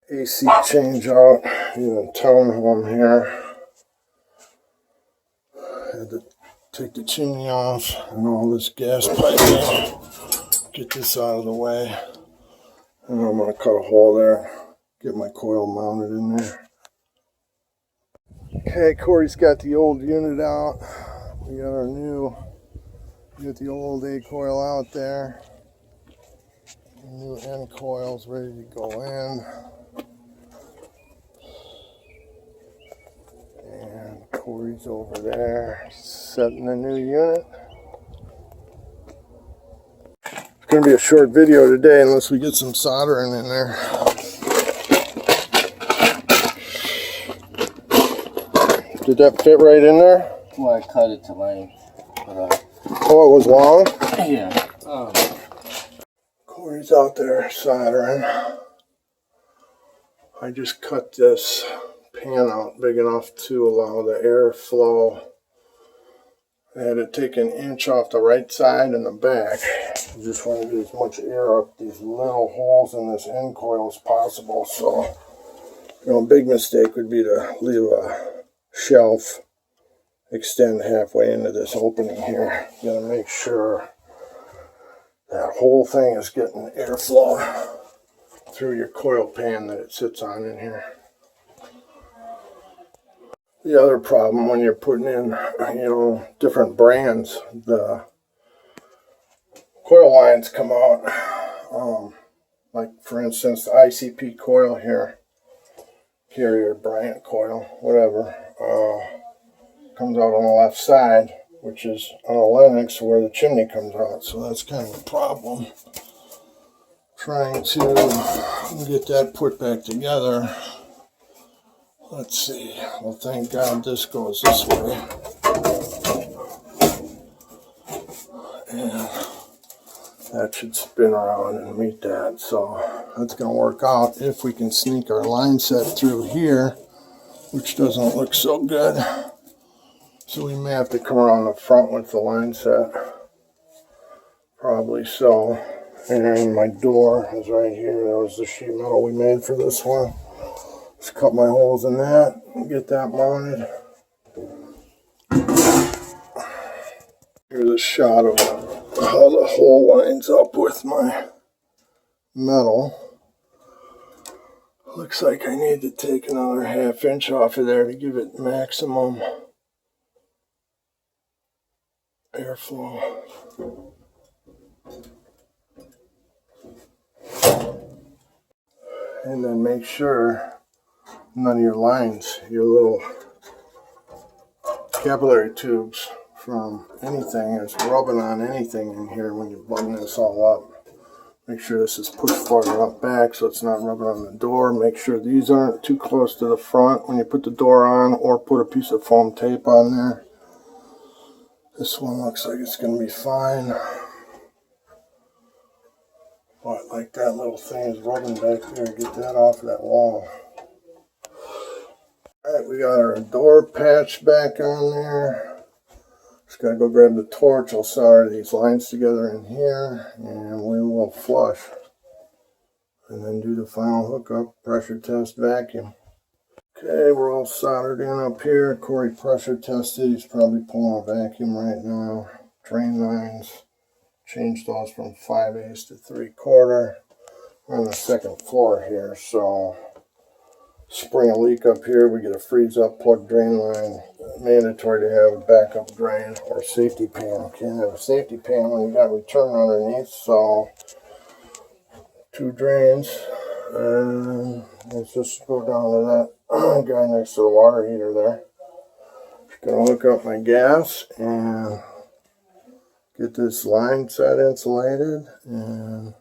AC change out in a townhome here. Had to take the chimney off and all this gas piping. Get this out of the way. And I'm going to cut a hole there. Get my coil mounted in there. Okay, Corey's got the old unit out. We got our new, get the old A coil out there. The new N coil's ready to go in. And Corey's over there setting the new unit. It's going to be a short video today unless we get some soldering in there. Did that fit right in there? Well, I cut it to length. But, oh, it was long? Yeah. Corey's out there soldering. I just cut this pan out big enough to allow the air flow. I had to take an inch off the right side and the back. I just want to get as much air up these little holes in this N coil as possible. So, a big mistake would be to leave a shelf extend halfway into this opening here. You gotta make sure that whole thing is getting airflow through your coil pan that it sits on in here. The other problem when you're putting in, different brands, the coil lines come out. Like for instance, the ICP coil here, carrier Bryant coil, whatever, comes out on the left side, which is on a Lennox where the chimney comes out. So that's kind of a problem. Trying to get that put back together. Let's see. Well, thank God this goes this way. And that should spin around and meet that. So that's going to work out if we can sneak our line set through here, which doesn't look so good. So we may have to come around the front with the line set. Probably so. And my door is right here. That was the sheet metal we made for this one. Just cut my holes in that and get that mounted. Here's a shot of how the hole lines up with my metal. Looks like I need to take another ½ inch off of there to give it maximum airflow. And then make sure none of your lines, your little capillary tubes from anything is rubbing on anything in here when you button this all up. Make sure this is pushed far enough back so it's not rubbing on the door. Make sure these aren't too close to the front when you put the door on, or put a piece of foam tape on there. This one looks like it's going to be fine. But like that little thing is rubbing back there, get that off of that wall. Alright, we got our door patch back on there. Just gotta go grab the torch. I'll solder these lines together in here and we will flush. And then do the final hookup, pressure test, vacuum. Okay, we're all soldered in up here. Corey pressure tested. He's probably pulling a vacuum right now. Drain lines. Change those from 5/8 to 3/4. We're on the second floor here, so spring a leak up here. We get a freeze up plug drain line. Mandatory to have a backup drain or safety pan. Can't have a safety pan when you got return underneath, so 2 drains. And let's just go down to that guy next to the water heater there. Just gonna hook up my gas and get this line set insulated, and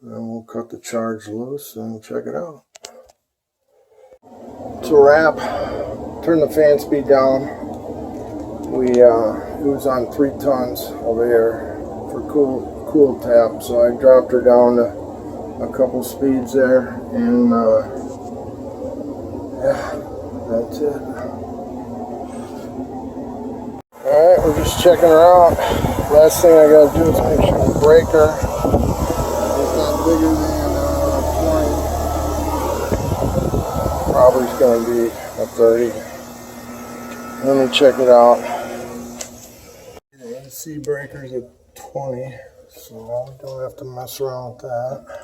then we'll cut the charge loose and check it out. To wrap, turn the fan speed down. It was on 3 tons of air for cool tap, so I dropped her down to a couple speeds there, and yeah, that's it. Alright, we're just checking her out. Last thing I gotta do is make sure the breaker is not bigger than 4 probably is going to be a 30. Let me check it out. The AC breaker's at 20, so we don't have to mess around with that.